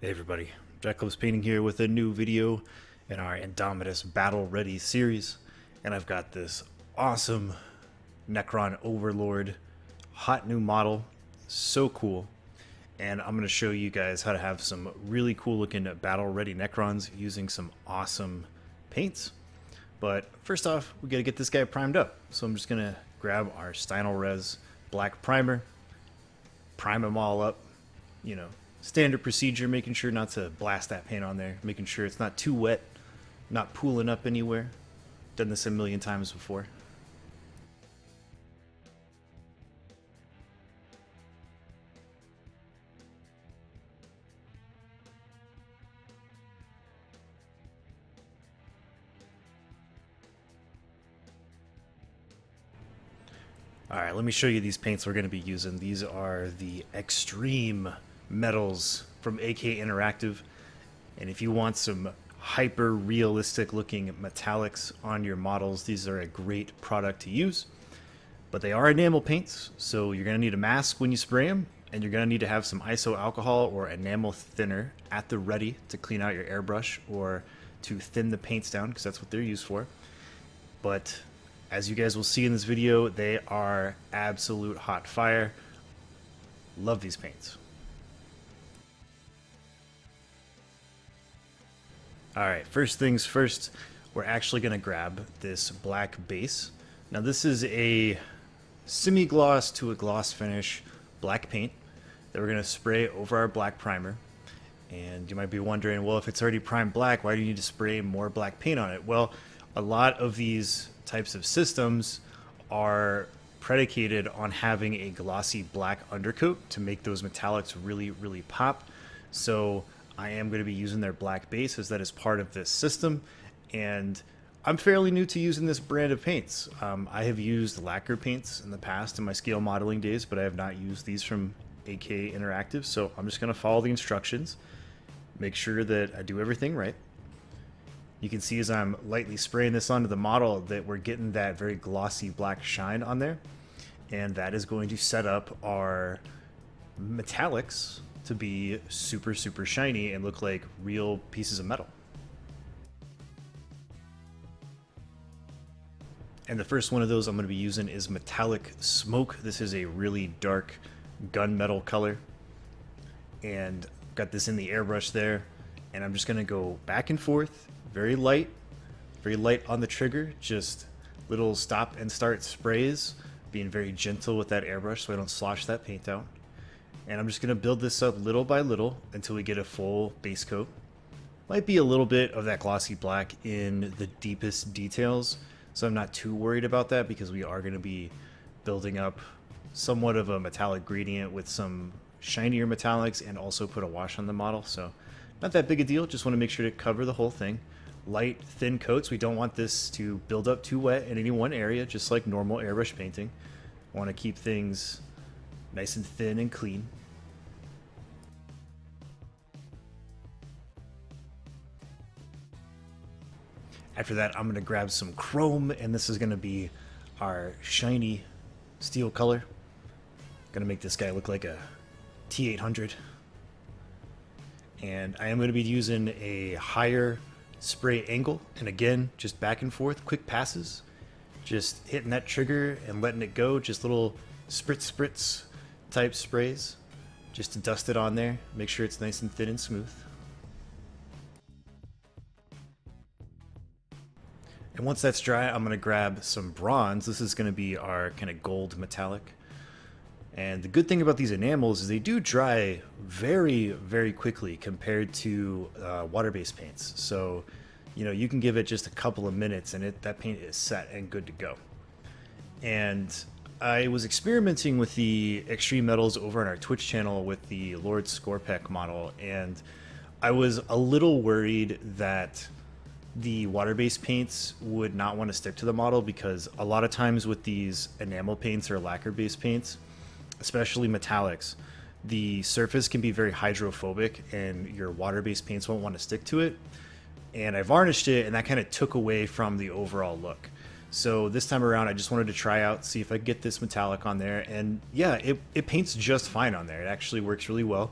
Hey everybody, Jack Loves Painting here with a new video in our Indomitus Battle Ready series, and I've got this awesome Necron Overlord, hot new model, so cool, and I'm going to show you guys how to have some really cool looking Battle Ready Necrons using some awesome paints. But first off, we got to get this guy primed up, so I'm just going to grab our Stynylrez black primer, prime them all up, you know, standard procedure, making sure not to blast that paint on there, making sure it's not too wet, not pooling up anywhere. Done this a million times before. Alright, let me show you these paints we're going to be using. These are the Xtreme Metals from AK Interactive. And if you want some hyper realistic looking metallics on your models, these are a great product to use. But they are enamel paints, so you're going to need a mask when you spray them, and you're going to need to have some iso alcohol or enamel thinner at the ready to clean out your airbrush or to thin the paints down, because that's what they're used for. But as you guys will see in this video, they are absolute hot fire. Love these paints. Alright, first things first, we're actually going to grab this black base. Now this is a semi-gloss to a gloss finish black paint that we're going to spray over our black primer. And you might be wondering, well, if it's already primed black, why do you need to spray more black paint on it? Well, a lot of these types of systems are predicated on having a glossy black undercoat to make those metallics really, really pop. So I am going to be using their black base as that is part of this system, and I'm fairly new to using this brand of paints. I have used lacquer paints in the past in my scale modeling days, but I have not used these from AK Interactive, so I'm just going to follow the instructions, make sure that I do everything right. You can see as I'm lightly spraying this onto the model that we're getting that very glossy black shine on there, and that is going to set up our metallics to be super, super shiny and look like real pieces of metal. And the first one of those I'm going to be using is Metallic Smoke. This is a really dark gunmetal color, and got this in the airbrush there, and I'm just going to go back and forth, very light on the trigger, just little stop and start sprays, being very gentle with that airbrush so I don't slosh that paint out. And I'm just going to build this up little by little until we get a full base coat. Might be a little bit of that glossy black in the deepest details, so I'm not too worried about that because we are going to be building up somewhat of a metallic gradient with some shinier metallics and also put a wash on the model, so not that big a deal. Just want to make sure to cover the whole thing. Light, thin coats. We don't want this to build up too wet in any one area, just like normal airbrush painting. Want to keep things nice and thin and clean. After that, I'm going to grab some chrome, and this is going to be our shiny steel color. Going to make this guy look like a T800. And I am going to be using a higher spray angle, and again, just back and forth, quick passes, just hitting that trigger and letting it go, just little spritz type sprays, just to dust it on there, make sure it's nice and thin and smooth. And once that's dry, I'm going to grab some bronze. This is going to be our kind of gold metallic. And the good thing about these enamels is they do dry very, very quickly compared to water-based paints. So, you know, you can give it just a couple of minutes and that paint is set and good to go. And I was experimenting with the Xtreme Metals over on our Twitch channel with the Lord Scorpec model, and I was a little worried that the water-based paints would not want to stick to the model, because a lot of times with these enamel paints or lacquer-based paints, especially metallics, the surface can be very hydrophobic and your water-based paints won't want to stick to it. And I varnished it, and that kind of took away from the overall look. So this time around, I just wanted to try out, see if I could get this metallic on there. And yeah, it paints just fine on there. It actually works really well.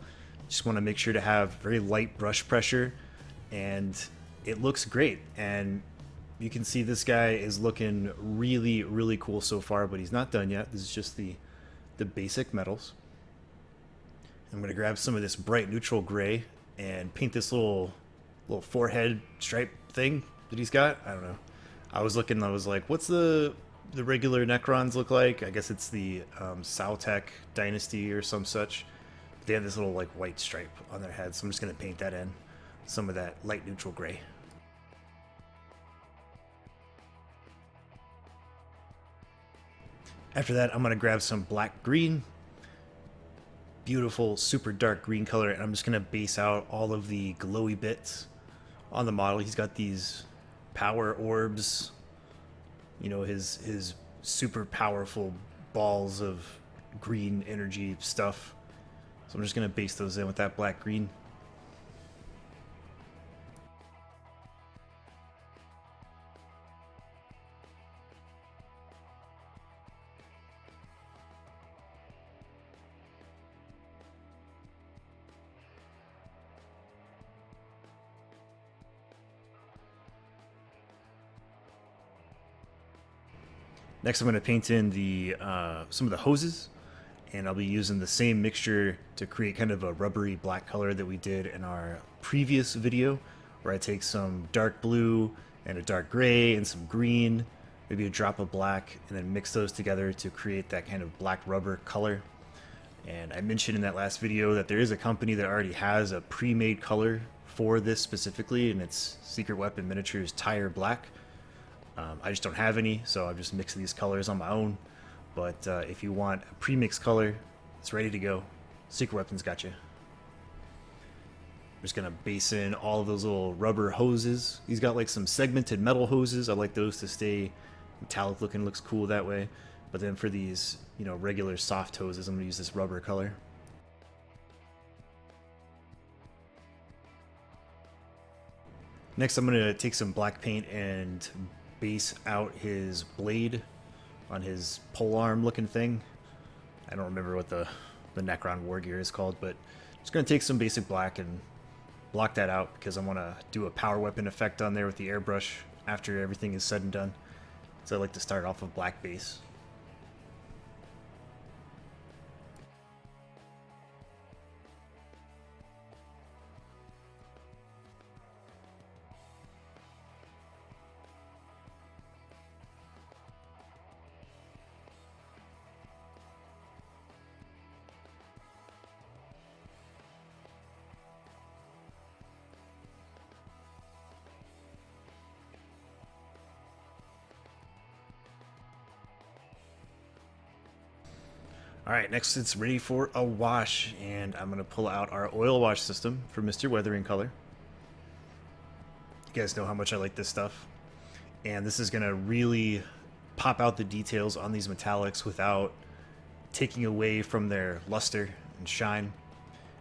Just want to make sure to have very light brush pressure, and it looks great. And you can see this guy is looking really, really cool so far, but he's not done yet. This is just the basic metals. I'm going to grab some of this bright neutral gray and paint this little forehead stripe thing that he's got. I don't know. I was looking, I was like, what's the regular Necrons look like? I guess it's the Saltec dynasty or some such. They have this little like white stripe on their head, so I'm just going to paint that in. Some of that light neutral gray. After that, I'm going to grab some black green. Beautiful, super dark green color, and I'm just going to base out all of the glowy bits on the model. He's got these power orbs, you know, his super powerful balls of green energy stuff. So I'm just going to base those in with that black green. Next, I'm going to paint in the some of the hoses, and I'll be using the same mixture to create kind of a rubbery black color that we did in our previous video, where I take some dark blue and a dark gray and some green, maybe a drop of black, and then mix those together to create that kind of black rubber color. And I mentioned in that last video that there is a company that already has a pre-made color for this specifically, and it's Secret Weapon Miniatures Tire Black. I just don't have any, so I'm just mixing these colors on my own. But if you want a pre-mixed color, it's ready to go. Secret Weapon's got you. I'm just gonna base in all of those little rubber hoses. He's got like some segmented metal hoses. I like those to stay metallic looking, looks cool that way. But then for these, you know, regular soft hoses, I'm gonna use this rubber color. Next, I'm gonna take some black paint and base out his blade on his polearm looking thing. I don't remember what the Necron war gear is called, but I'm just going to take some basic black and block that out because I want to do a power weapon effect on there with the airbrush after everything is said and done. So I like to start off with black base. Alright, next it's ready for a wash, and I'm going to pull out our oil wash system for Mr. Weathering Color. You guys know how much I like this stuff. And this is going to really pop out the details on these metallics without taking away from their luster and shine.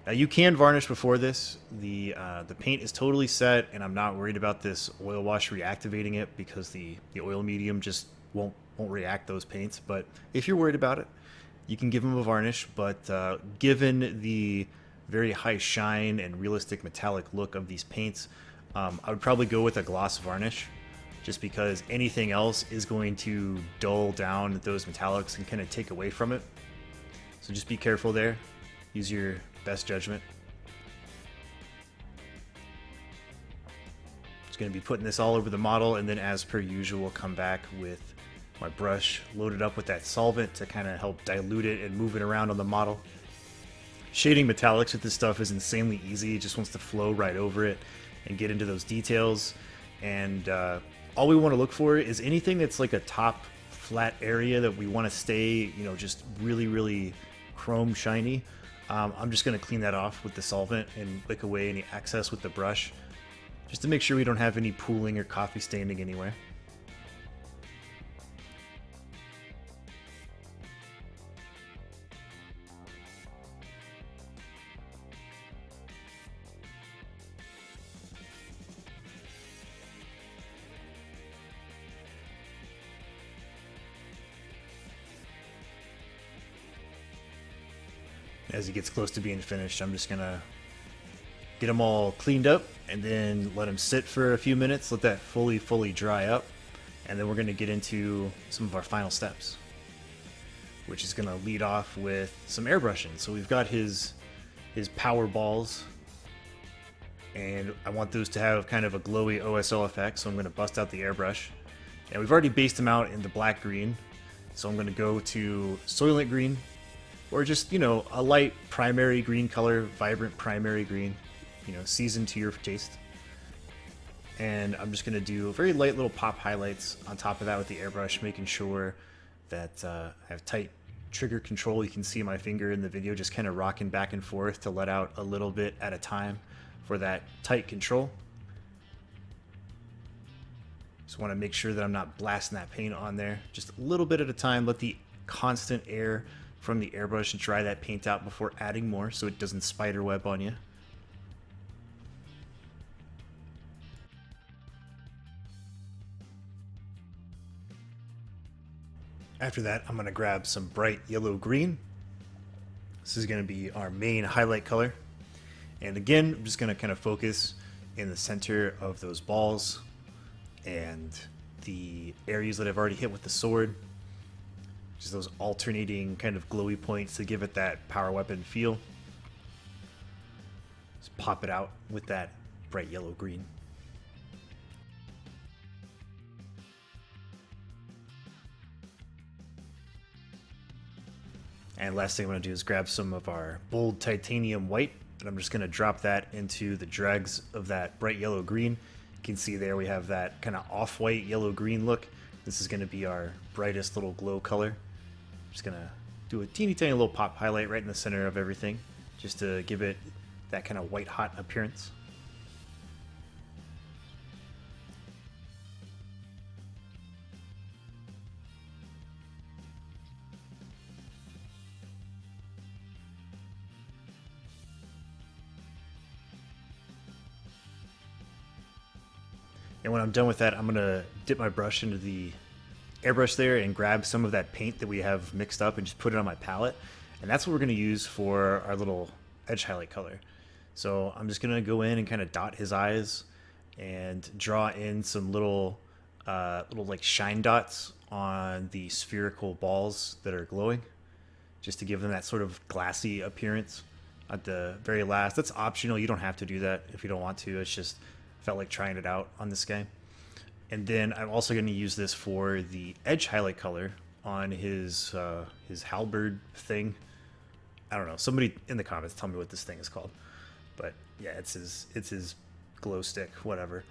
Now you can varnish before this. The paint is totally set, and I'm not worried about this oil wash reactivating it because the oil medium just won't react those paints. But if you're worried about it, you can give them a varnish, but given the very high shine and realistic metallic look of these paints, I would probably go with a gloss varnish, just because anything else is going to dull down those metallics and kind of take away from it. So just be careful there. Use your best judgment. Just going to be putting this all over the model, and then as per usual, come back with my brush loaded up with that solvent to kind of help dilute it and move it around on the model. Shading metallics with this stuff is insanely easy. It just wants to flow right over it and get into those details. And all we want to look for is anything that's like a top flat area that we want to stay, you know, just really, really chrome shiny. I'm just going to clean that off with the solvent and lick away any excess with the brush, just to make sure we don't have any pooling or coffee staining anywhere. As he gets close to being finished, I'm just gonna get them all cleaned up, and then let them sit for a few minutes, let that fully dry up, and then we're going to get into some of our final steps, which is going to lead off with some airbrushing. So we've got his power balls, and I want those to have kind of a glowy OSL effect, so I'm going to bust out the airbrush. And we've already based them out in the black green, so I'm going to go to Soylent Green, or just, you know, a light primary green color, vibrant primary green, you know, seasoned to your taste. And I'm just going to do very light little pop highlights on top of that with the airbrush, making sure that I have tight trigger control. You can see my finger in the video just kind of rocking back and forth to let out a little bit at a time for that tight control. Just want to make sure that I'm not blasting that paint on there. Just a little bit at a time. Let the constant air from the airbrush dry that paint out before adding more so it doesn't spider web on you. After that, I'm going to grab some bright yellow green. This is going to be our main highlight color. And again, I'm just going to kind of focus in the center of those balls and the areas that I've already hit with the sword. Just those alternating kind of glowy points to give it that power weapon feel. Just pop it out with that bright yellow green. And last thing I'm going to do is grab some of our bold titanium white, and I'm just going to drop that into the dregs of that bright yellow green. You can see there we have that kind of off-white yellow-green look. This is going to be our brightest little glow color. I'm just going to do a teeny tiny little pop highlight right in the center of everything, just to give it that kind of white-hot appearance. And when I'm done with that, I'm going to dip my brush into the airbrush there and grab some of that paint that we have mixed up and just put it on my palette. And that's what we're going to use for our little edge highlight color. So I'm just going to go in and kind of dot his eyes and draw in some little like shine dots on the spherical balls that are glowing, just to give them that sort of glassy appearance at the very last. That's optional. You don't have to do that if you don't want to. It's just felt like trying it out on this guy. And then I'm also going to use this for the edge highlight color on his halberd thing. I don't know. Somebody in the comments tell me what this thing is called. But yeah, it's his glow stick, whatever.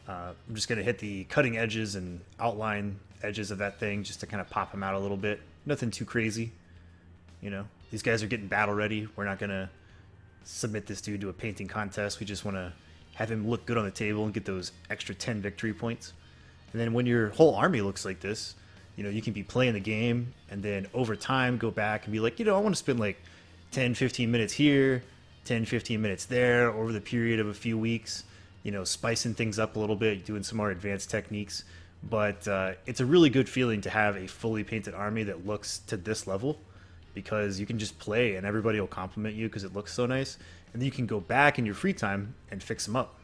I'm just going to hit the cutting edges and outline edges of that thing just to kind of pop him out a little bit. Nothing too crazy. You know, these guys are getting battle ready. We're not going to submit this dude to a painting contest. We just want to have him look good on the table and get those extra 10 victory points. And then when your whole army looks like this, you know, you can be playing the game and then over time go back and be like, you know, I want to spend like 10, 15 minutes here, 10, 15 minutes there over the period of a few weeks, you know, spicing things up a little bit, doing some more advanced techniques. But it's a really good feeling to have a fully painted army that looks to this level, because you can just play and everybody will compliment you because it looks so nice. And then you can go back in your free time and fix them up.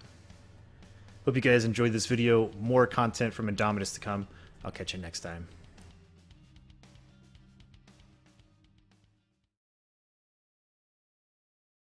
Hope you guys enjoyed this video. More content from Indomitus to come. I'll catch you next time.